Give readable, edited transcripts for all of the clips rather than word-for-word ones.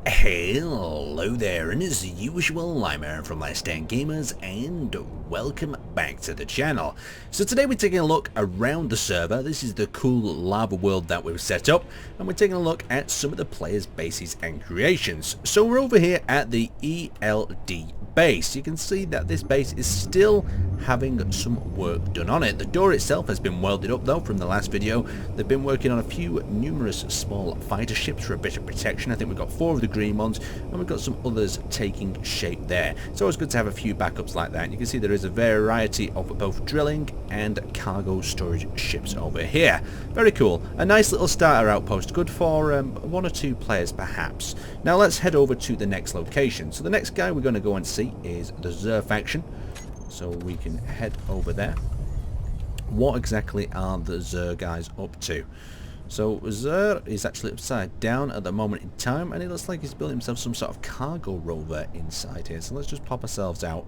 Hello there, and as usual, I'm Aaron from Laststandgamers, and welcome back to the channel. So today we're taking a look around the server. This is the cool lava world that we've set up, and we're taking a look at some of the players' bases and creations. So we're over here at the ELD base. You can see that this base is still having some work done on it. The door itself has been welded up though from the last video. They've been working on a few numerous small fighter ships for a bit of protection. I think we've got 4 of the green ones, and we've got some others taking shape there. It's always good to have a few backups like that. And you can see there is a variety of both drilling and cargo storage ships over here. Very cool. A nice little starter outpost, good for 1 or 2 players perhaps. Now let's head over to the next location. So the next guy we're going to go and see is the Zer faction. So we can head over there. What exactly are the Zer guys up to? So Zer is actually upside down at the moment in time, and it looks like he's building himself some sort of cargo rover inside here. So let's just pop ourselves out,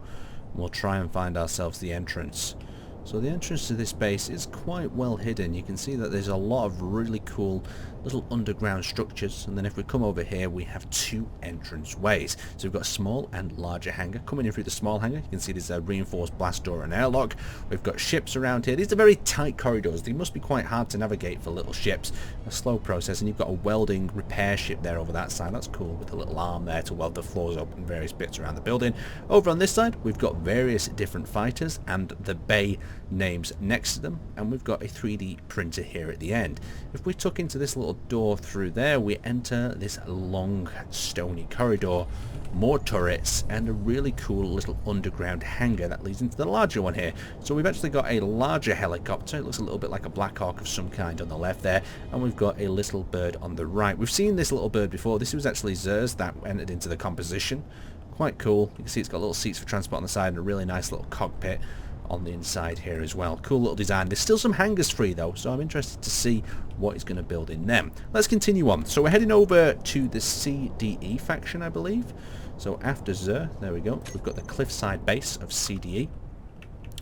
and we'll try and find ourselves the entrance. So the entrance to this base is quite well hidden. You can see that there's a lot of really cool little underground structures, and then if we come over here we have 2 entrance ways. So we've got a small and larger hangar. Coming in through the small hangar, you can see there's a reinforced blast door and airlock. We've got ships around here. These are very tight corridors. They must be quite hard to navigate for little ships. A slow process, and you've got a welding repair ship there over that side. That's cool, with a little arm there to weld the floors up and various bits around the building. Over on this side we've got various different fighters and the bay names next to them, and we've got a 3D printer here at the end. If we tuck into this little door through there, we enter this long stony corridor, more turrets, and a really cool little underground hangar that leads into the larger one here. So we've actually got a larger helicopter. It looks a little bit like a Black Hawk of some kind on the left there, and we've got a little bird on the right. We've seen this little bird before. This was actually Zer's that entered into the composition. Quite cool. You can see it's got little seats for transport on the side and a really nice little cockpit on the inside here as well. Cool little design. There's still some hangars free though, so I'm interested to see what he's going to build in them. Let's continue on. So we're heading over to the CDE faction, I believe. So after Zer, there we go, we've got the cliffside base of CDE.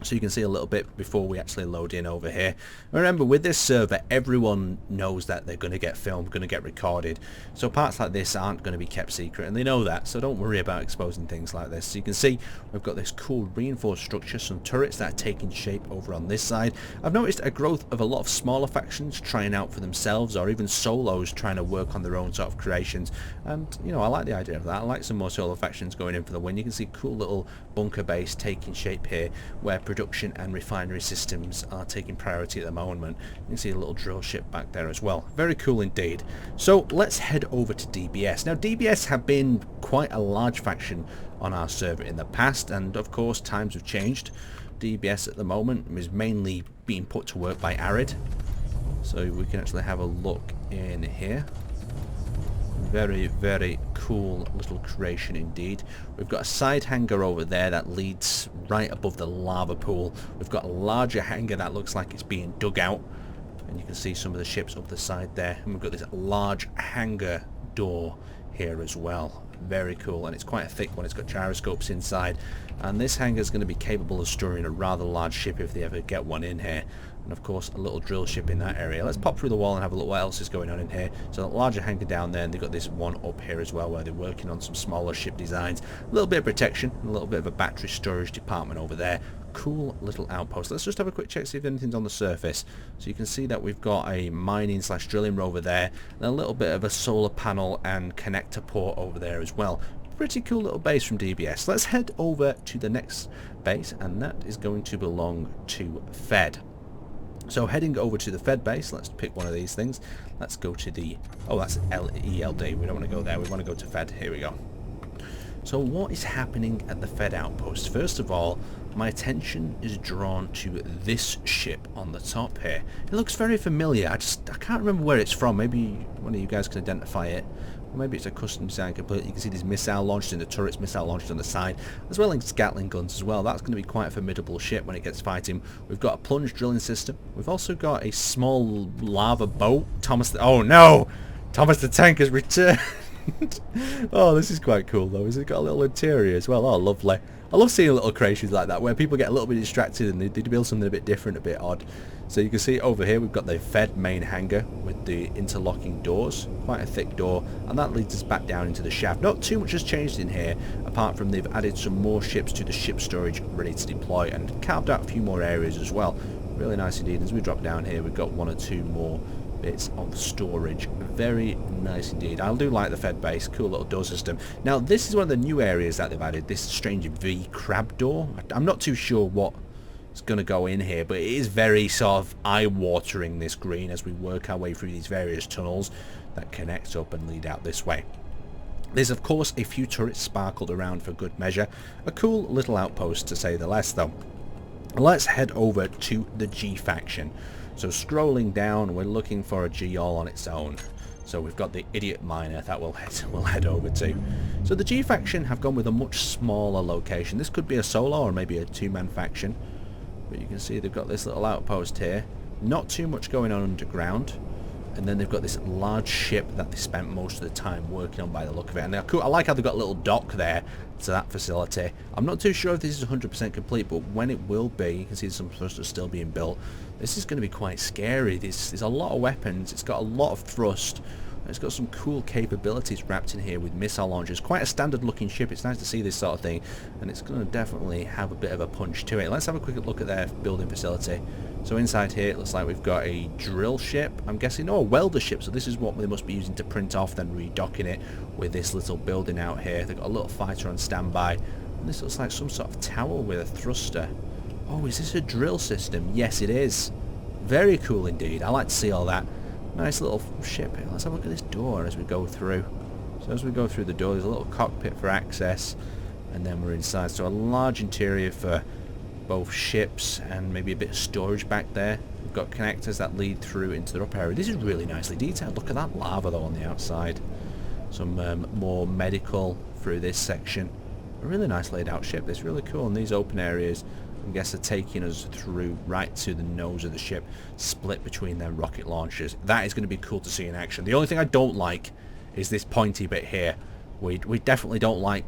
So you can see a little bit before we actually load in over here. Remember, with this server, everyone knows that they're going to get filmed, going to get recorded. So parts like this aren't going to be kept secret, and they know that. So don't worry about exposing things like this. So you can see we've got this cool reinforced structure, some turrets that are taking shape over on this side. I've noticed a growth of a lot of smaller factions trying out for themselves, or even solos trying to work on their own sort of creations. And, you know, I like the idea of that. I like some more solo factions going in for the win. You can see cool little bunker base taking shape here, where production and refinery systems are taking priority at the moment. You can see a little drill ship back there as well. Very cool indeed. So let's head over to DBS. Now DBS have been quite a large faction on our server in the past, and of course times have changed. DBS at the moment is mainly being put to work by Arid. So we can actually have a look in here. Very, very cool little creation indeed. We've got a side hangar over there that leads right above the lava pool. We've got a larger hangar that looks like it's being dug out, and you can see some of the ships up the side there. And we've got this large hangar door here as well. Very cool, and it's quite a thick one. It's got gyroscopes inside, and this hangar is going to be capable of storing a rather large ship if they ever get one in here. And of course a little drill ship in that area. Let's pop through the wall and have a look what else is going on in here. So a larger hangar down there, and they've got this one up here as well where they're working on some smaller ship designs. A little bit of protection, and a little bit of a battery storage department over there. Cool little outpost. Let's just have a quick check, see if anything's on the surface. So you can see that we've got a mining / drilling rover there, and a little bit of a solar panel and connector port over there as well. Pretty cool little base from DBS. Let's head over to the next base, and that is going to belong to Fed. So heading over to the Fed base, let's pick one of these things. Let's go to the, oh, that's ELD. We don't want to go there. We want to go to Fed. Here we go. So what is happening at the Fed outpost? First of all, my attention is drawn to this ship on the top here. It looks very familiar. I can't remember where it's from. Maybe one of you guys can identify it. Or maybe it's a custom design completely. You can see these missile launched in the turrets, missile launched on the side, as well as Gatling guns as well. That's going to be quite a formidable ship when it gets fighting. We've got a plunge drilling system. We've also got a small lava boat. Oh no! Thomas the Tank has returned. Oh, this is quite cool though. It's got a little interior as well. Oh, lovely. I love seeing little creations like that where people get a little bit distracted and they build something a bit different, a bit odd. So you can see over here we've got the Fed main hangar with the interlocking doors, quite a thick door, and that leads us back down into the shaft. Not too much has changed in here, apart from they've added some more ships to the ship storage ready to deploy and carved out a few more areas as well. Really nice indeed. As we drop down here, we've got 1 or 2 more bits of storage. Very nice indeed. I do like the Fed base. Cool little door system. Now this is one of the new areas that they've added, this strange V crab door. I'm not too sure what is going to go in here, but it is very sort of eye-watering, this green, as we work our way through these various tunnels that connect up and lead out this way. There's of course a few turrets sparkled around for good measure. A cool little outpost to say the less though. Let's head over to the G faction. So scrolling down, we're looking for a G all on its own. So we've got the idiot miner that we'll head over to. So the G faction have gone with a much smaller location. This could be a solo or maybe a 2-man faction. But you can see they've got this little outpost here. Not too much going on underground. And then they've got this large ship that they spent most of the time working on by the look of it. And they're cool. I like how they've got a little dock there to that facility. I'm not too sure if this is 100% complete, but when it will be, you can see some thrusters still being built. This is going to be quite scary. There's a lot of weapons. It's got a lot of thrust. It's got some cool capabilities wrapped in here with missile launchers. Quite a standard looking ship. It's nice to see this sort of thing. And it's going to definitely have a bit of a punch to it. Let's have a quick look at their building facility. So inside here it looks like we've got a drill ship, I'm guessing, a welder ship, so this is what they must be using to print off, then redocking it with this little building out here. They've got a little fighter on standby, and this looks like some sort of tower with a thruster. Oh, is this a drill system? Yes, it is. Very cool indeed. I like to see all that. Nice little ship here. Let's have a look at this door as we go through. So as we go through the door, there's a little cockpit for access, and then we're inside. So a large interior for both ships and maybe a bit of storage back there. We've got connectors that lead through into the upper area. This is really nicely detailed. Look at that lava though on the outside. Some more medical through this section. A really nice laid out ship. It's really cool. And these open areas, I guess, are taking us through right to the nose of the ship, split between their rocket launchers. That is going to be cool to see in action. The only thing I don't like is this pointy bit here. We definitely don't like,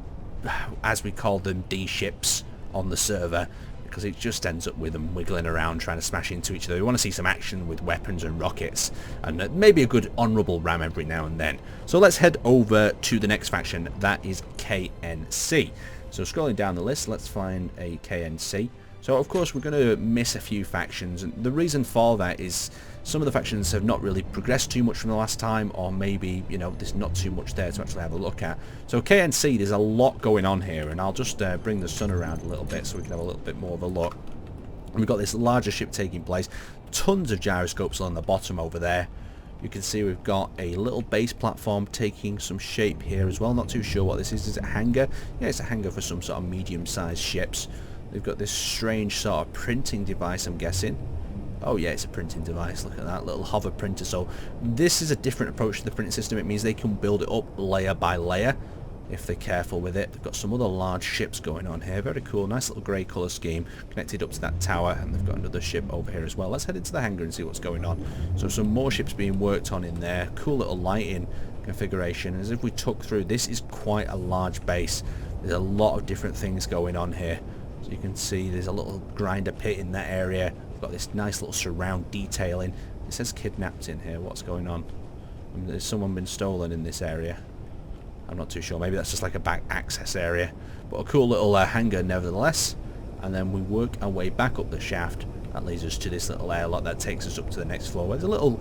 as we call them, D ships on the server, because it just ends up with them wiggling around trying to smash into each other. We want to see some action with weapons and rockets, and maybe a good honourable ram every now and then. So let's head over to the next faction, that is KNC. So scrolling down the list, let's find a KNC. So of course we're going to miss a few factions, and the reason for that is some of the factions have not really progressed too much from the last time, or maybe, you know, there's not too much there to actually have a look at. So KNC, there's a lot going on here, and I'll just bring the sun around a little bit so we can have a little bit more of a look. And we've got this larger ship taking place, tons of gyroscopes on the bottom over there. You can see we've got a little base platform taking some shape here as well. Not too sure what this is. Is it a hangar? Yeah, it's a hangar for some sort of medium-sized ships. They've got this strange sort of printing device, I'm guessing. Oh yeah, it's a printing device. Look at that little hover printer. So this is a different approach to the printing system. It means they can build it up layer by layer if they're careful with it. They've got some other large ships going on here. Very cool. Nice little grey colour scheme connected up to that tower, and they've got another ship over here as well. Let's head into the hangar and see what's going on. So some more ships being worked on in there. Cool little lighting configuration. As if we took through, this is quite a large base. There's a lot of different things going on here. So you can see there's a little grinder pit in that area. We've got this nice little surround detailing. It says kidnapped in here. What's going on? I mean, there's someone been stolen in this area. I'm not too sure. Maybe that's just like a back access area. But a cool little hangar nevertheless. And then we work our way back up the shaft. That leads us to this little airlock that takes us up to the next floor. There's a little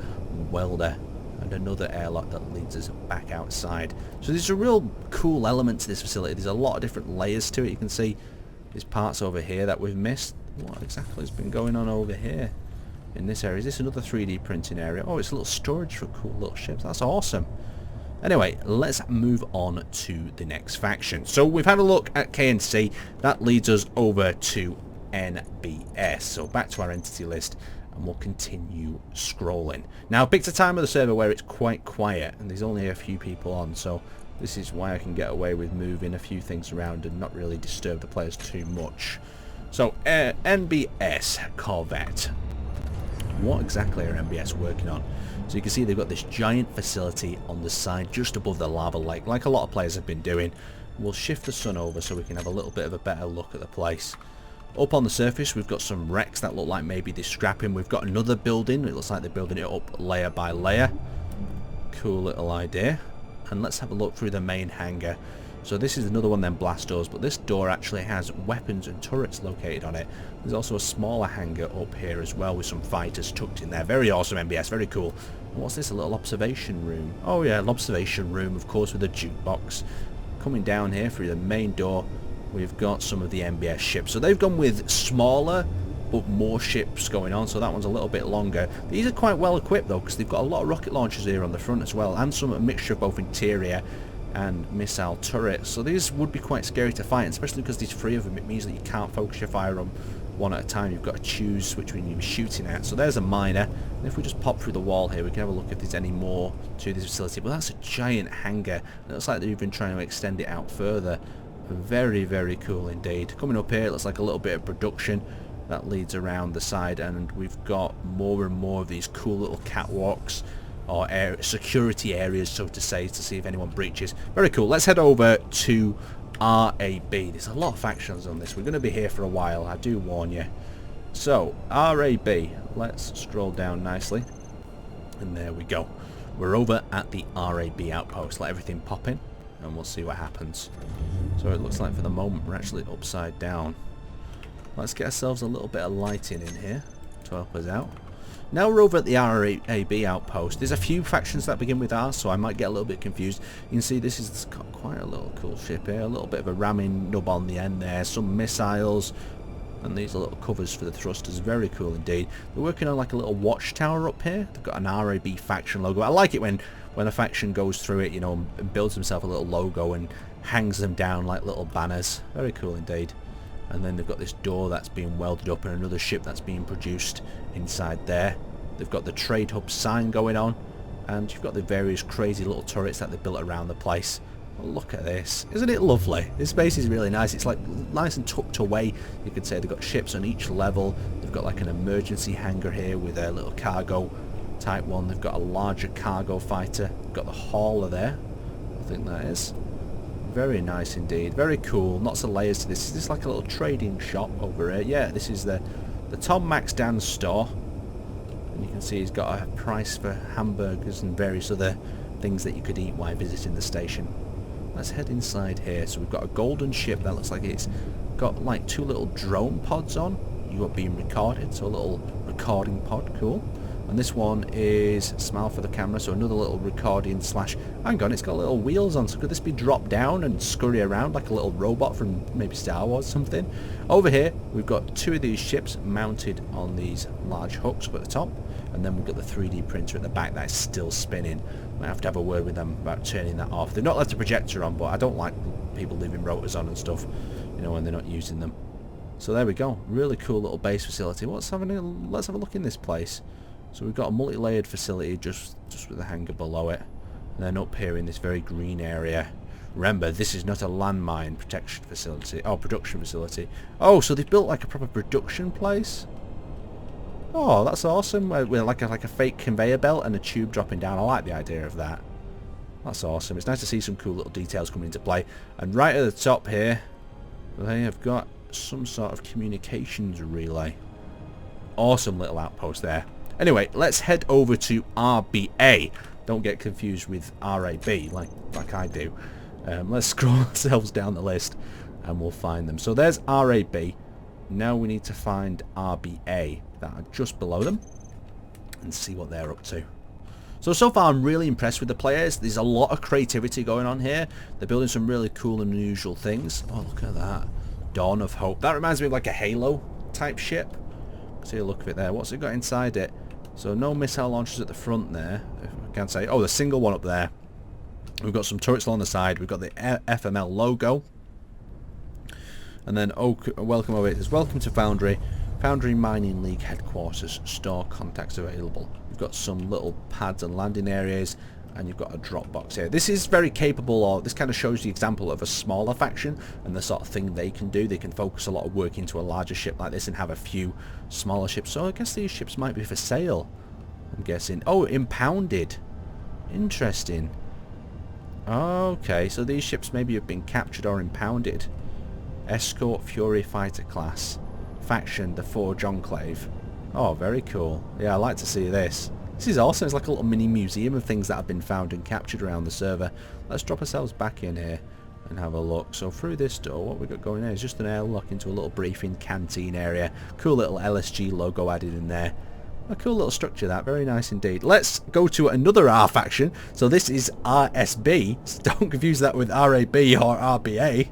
welder and another airlock that leads us back outside. So there's a real cool element to this facility. There's a lot of different layers to it. You can see there's parts over here that we've missed. What exactly has been going on over here in this area? Is this another 3D printing area? Oh, it's a little storage for cool little ships. That's awesome. Anyway, let's move on to the next faction. So we've had a look at KNC. That leads us over to NBS. So back to our entity list, and we'll continue scrolling. Now, I picked a time of the server where it's quite quiet, and there's only a few people on, so this is why I can get away with moving a few things around and not really disturb the players too much. So, NBS Corvette. what exactly are MBS working on. So you can see they've got this giant facility on the side just above the lava lake, like a lot of players have been doing. We'll shift the sun over so we can have a little bit of a better look at the place. Up on the surface we've got some wrecks that look like maybe they're scrapping. We've got another building. It looks like they're building it up layer by layer. Cool little idea. And let's have a look through the main hangar. So this is another one of them blast doors, but this door actually has weapons and turrets located on it. There's also a smaller hangar up here as well with some fighters tucked in there. Very awesome MBS, very cool. And what's this, a little observation room? Oh yeah, an observation room, of course, with a jukebox. Coming down here through the main door, we've got some of the MBS ships. So they've gone with smaller but more ships going on, so that one's a little bit longer. These are quite well equipped though, because they've got a lot of rocket launchers here on the front as well, and some a mixture of both interior and missile turrets. So these would be quite scary to fight, especially because there's 3 of them. It means that you can't focus your fire on one at a time. You've got to choose which one you're shooting at. So there's a miner, and if we just pop through the wall here, we can have a look if there's any more to this facility. But that's a giant hangar. It looks like they've even trying to extend it out further. Very, very cool indeed. Coming up here, it looks like a little bit of production that leads around the side, and we've got more and more of these cool little catwalks or security areas, so to say, to see if anyone breaches. Very cool. Let's head over to RAB. There's a lot of factions on this. We're going to be here for a while, I do warn you. So RAB, let's scroll down nicely, and there we go. We're over at the RAB outpost. Let everything pop in and we'll see what happens. So it looks like for the moment we're actually upside down. Let's get ourselves a little bit of lighting in here to help us out. Now we're over at the RAB outpost. There's a few factions that begin with R, so I might get a little bit confused. You can see this has got quite a little cool ship here. A little bit of a ramming nub on the end there. Some missiles. And these are little covers for the thrusters. Very cool indeed. They're working on like a little watchtower up here. They've got an RAB faction logo. I like it when a faction goes through it, you know, and builds himself a little logo and hangs them down like little banners. Very cool indeed. And then they've got this door that's being welded up and another ship that's being produced inside there. They've got the trade hub sign going on, and you've got the various crazy little turrets that they built around the place. Oh, look at this. Isn't it lovely? This space is really nice. It's like nice and tucked away, you could say. They've got ships on each level. They've got like an emergency hangar here with a little cargo type one. They've got a larger cargo fighter. They've got the hauler there, I think that is. Very nice indeed. Very cool. Lots of layers to this. Is this like a little trading shop over here? Yeah, this is the Tom Max Dan store. And you can see he's got a price for hamburgers and various other things that you could eat while visiting the station. Let's head inside here. So we've got a golden ship that looks like it's got like 2 little drone pods on. You are being recorded, so a little recording pod. Cool. And this one is smile for the camera, so another little recording slash... Hang on, it's got little wheels on, so could this be dropped down and scurry around like a little robot from maybe Star Wars or something? Over here, we've got 2 of these ships mounted on these large hooks up at the top, and then we've got the 3D printer at the back that's still spinning. Might have to have a word with them about turning that off. They've not left the projector on, but I don't like people leaving rotors on and stuff, you know, when they're not using them. So there we go. Really cool little base facility. Let's have a look in this place. So we've got a multi-layered facility just with a hangar below it. And then up here in this very green area. Remember, this is not a landmine protection facility. Oh, production facility. Oh, so they've built like a proper production place? Oh, that's awesome. With like a fake conveyor belt and a tube dropping down. I like the idea of that. That's awesome. It's nice to see some cool little details coming into play. And right at the top here, they have got some sort of communications relay. Awesome little outpost there. Anyway, let's head over to RBA. Don't get confused with RAB like I do. Let's scroll ourselves down the list and we'll find them. So there's RAB. Now we need to find RBA that are just below them and see what they're up to. So far I'm really impressed with the players. There's a lot of creativity going on here. They're building some really cool and unusual things. Oh, look at that. Dawn of Hope. That reminds me of like a Halo type ship. See a look of it there. What's it got inside it? So no missile launchers at the front there, if I can say. Oh, the single one up there. We've got some turrets along the side. We've got the FML logo. And then, oh, welcome over. It says, welcome to Foundry. Foundry Mining League headquarters. Store contacts available. We've got some little pads and landing areas. And you've got a drop box here. This is very capable, or this kind of shows the example of a smaller faction and the sort of thing they can do. They can focus a lot of work into a larger ship like this and have a few smaller ships. So I guess these ships might be for sale, I'm guessing. Oh, impounded. Interesting. Okay, so these ships maybe have been captured or impounded. Escort Fury Fighter Class. Faction, the Forge Enclave. Oh, very cool. Yeah, I like to see this. This is awesome. It's like a little mini museum of things that have been found and captured around the server. Let's drop ourselves back in here and have a look. So through this door, what we've got going there is just an airlock into a little briefing canteen area. Cool little LSG logo added in there. A cool little structure, that. Very nice indeed. Let's go to another R faction. So this is RSB. So don't confuse that with RAB or RBA.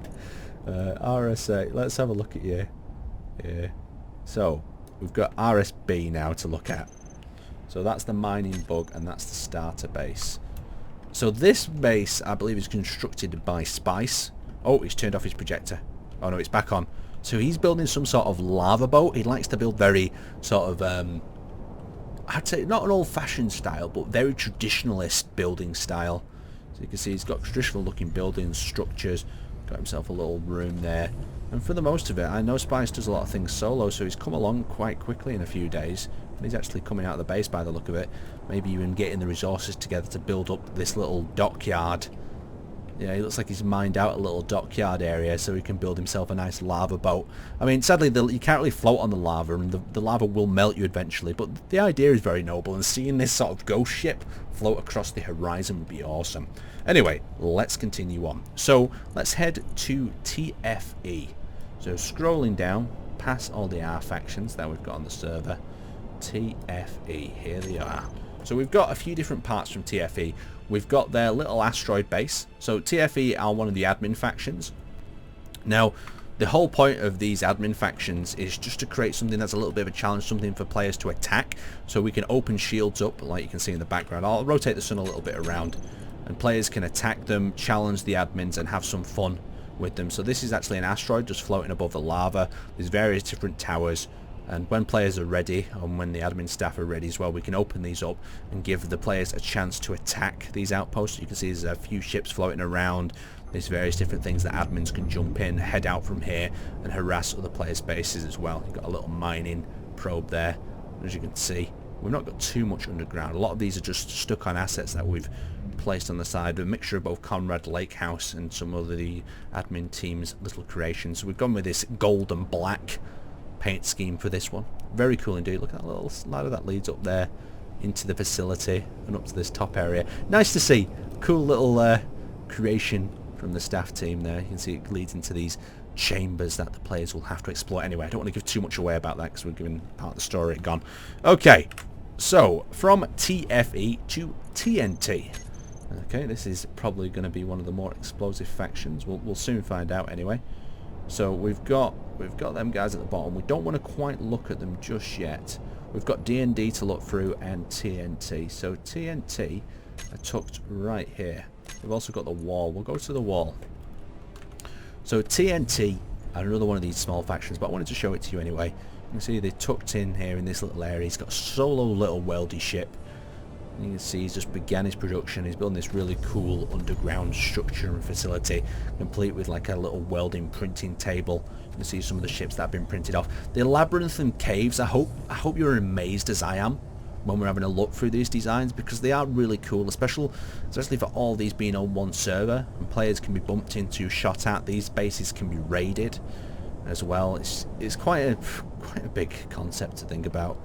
RSA. Let's have a look at you. Yeah. So we've got RSB now to look at. So that's the mining bug, and that's the starter base. So this base, I believe, is constructed by Spice. Oh, he's turned off his projector. Oh no, it's back on. So he's building some sort of lava boat. He likes to build very sort of, I'd say not an old-fashioned style, but very traditionalist building style. So you can see he's got traditional looking buildings, structures, got himself a little room there. And for the most of it, I know Spice does a lot of things solo, so he's come along quite quickly in a few days. And he's actually coming out of the base by the look of it. Maybe even getting the resources together to build up this little dockyard. Yeah, he looks like he's mined out a little dockyard area so he can build himself a nice lava boat. I mean, sadly, you can't really float on the lava, and the lava will melt you eventually, but the idea is very noble, and seeing this sort of ghost ship float across the horizon would be awesome. Anyway, let's continue on. So, let's head to TFE. So, scrolling down, past all the R factions that we've got on the server. TFE, here they are. So we've got a few different parts from TFE. We've got their little asteroid base. So TFE are one of the admin factions. Now, the whole point of these admin factions is just to create something that's a little bit of a challenge, something for players to attack. So we can open shields up, like you can see in the background. I'll rotate the sun a little bit around, and players can attack them, challenge the admins, and have some fun with them. So this is actually an asteroid just floating above the lava. There's various different towers. And when players are ready, and when the admin staff are ready as well, we can open these up and give the players a chance to attack these outposts. You can see there's a few ships floating around. There's various different things that admins can jump in, head out from here, and harass other players' bases as well. You've got a little mining probe there. As you can see, we've not got too much underground. A lot of these are just stuck on assets that we've placed on the side. A mixture of both Conrad Lake House and some of the admin team's little creations. So we've gone with this gold and black paint scheme for this one. Very cool indeed. Look at that little ladder that leads up there into the facility and up to this top area. Nice to see. Cool little creation from the staff team there. You can see it leads into these chambers that the players will have to explore. Anyway, I don't want to give too much away about that because we're giving part of the story gone. Okay, so from TFE to TNT. Okay, this is probably going to be one of the more explosive factions. We'll soon find out anyway. So we've got them guys at the bottom. We don't want to quite look at them just yet. We've got D&D to look through and TNT. So TNT are tucked right here. We've also got the wall. We'll go to the wall. So TNT are another one of these small factions, but I wanted to show it to you anyway. You can see they're tucked in here in this little area. He's got a solo little weldy ship. You can see he's just began his production. He's building this really cool underground structure and facility, complete with like a little welding printing table. You can see some of the ships that have been printed off. The labyrinth and caves, I hope you're amazed as I am when we're having a look through these designs, because they are really cool, especially for all these being on one server, and players can be bumped into, shot at. These bases can be raided as well. It's quite a big concept to think about.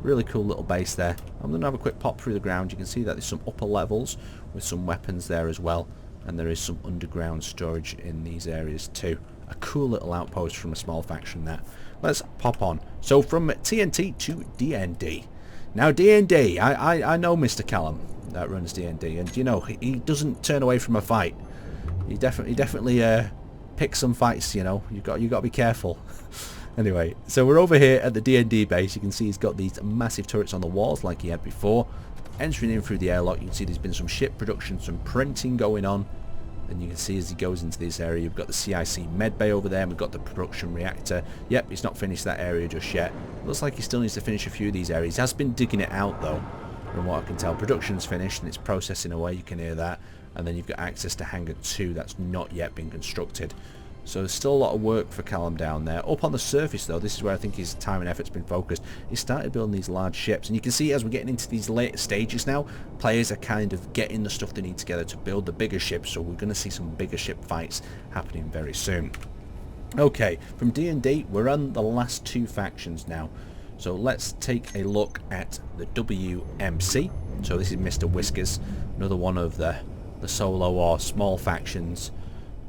Really cool little base there. I'm going to have a quick pop through the ground. You can see that there's some upper levels with some weapons there as well, and there is some underground storage in these areas too. A cool little outpost from a small faction there. Let's pop on. So from TNT to D&D. Now D&D, I know Mr. Callum that runs D&D, and you know he doesn't turn away from a fight. He definitely picks some fights. You know, you got to be careful. Anyway, so we're over here at the D&D base. You can see he's got these massive turrets on the walls like he had before. Entering in through the airlock, you can see there's been some ship production, some printing going on. And you can see as he goes into this area, you've got the CIC med bay over there, and we've got the production reactor. Yep, he's not finished that area just yet. Looks like he still needs to finish a few of these areas. He has been digging it out though. from what I can tell. Production's finished and it's processing away, you can hear that. And then you've got access to Hangar 2 that's not yet been constructed. So there's still a lot of work for Callum down there. Up on the surface though, this is where I think his time and effort's been focused. He started building these large ships, and you can see as we're getting into these later stages now, players are kind of getting the stuff they need together to build the bigger ships, so we're going to see some bigger ship fights happening very soon. Okay, from D&D, we're on the last two factions now. So let's take a look at the WMC. So this is Mr. Whiskers, another one of the solo or small factions.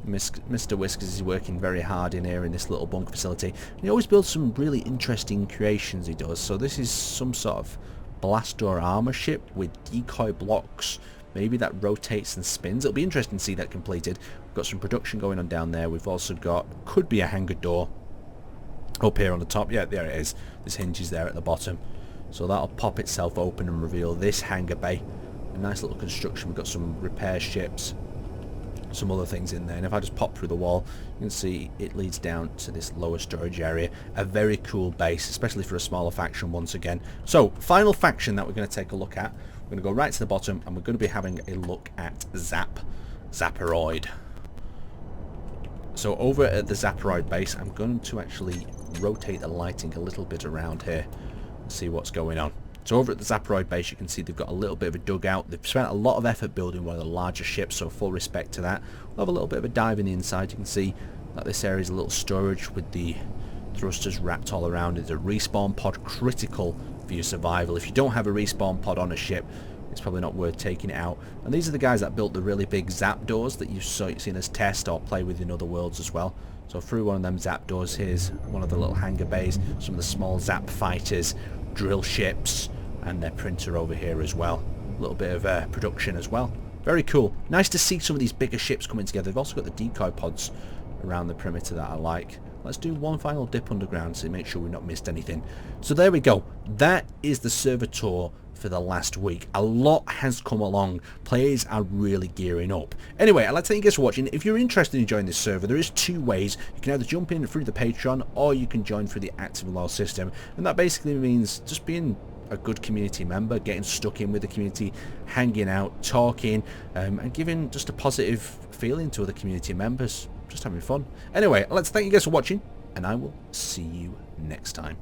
Mr. Whiskers is working very hard in here in this little bunker facility. And he always builds some really interesting creations, he does. So this is some sort of blast door armor ship with decoy blocks. Maybe that rotates and spins. It'll be interesting to see that completed. We've got some production going on down there. We've also got, could be a hangar door up here on the top. Yeah, there it is. This hinge is there at the bottom. So that'll pop itself open and reveal this hangar bay. A nice little construction. We've got some repair ships, some other things in there, and if I just pop through the wall, you can see it leads down to this lower storage area. A very cool base, especially for a smaller faction once again. So final faction that we're going to take a look at, we're going to go right to the bottom and we're going to be having a look at Zaproid. So over at the Zaproid base, I'm going to actually rotate the lighting a little bit around here and see what's going on. So over at the Zaproid base, you can see they've got a little bit of a dugout. They've spent a lot of effort building one of the larger ships, so full respect to that. We'll have a little bit of a dive in the inside. You can see that this area is a little storage with the thrusters wrapped all around it. A respawn pod, critical for your survival. If you don't have a respawn pod on a ship, it's probably not worth taking it out. And these are the guys that built the really big zap doors that you've seen us test or play with in other worlds as well. So through one of them zap doors, here's one of the little hangar bays, some of the small zap fighters, drill ships, and their printer over here as well. A little bit of production as well. Very cool. Nice to see some of these bigger ships coming together. They've also got the decoy pods around the perimeter that I like. Let's do one final dip underground to make sure we've not missed anything. So there we go. That is the server tour for the last week. A lot has come along. Players are really gearing up. Anyway, I'd like to thank you guys for watching. If you're interested in joining this server, there is two ways. You can either jump in through the Patreon, or you can join through the active loyal system. And that basically means just being a good community member, getting stuck in with the community, hanging out, talking, and giving just a positive feeling to other community members, just having fun. Anyway, I'd like to thank you guys for watching, and I will see you next time.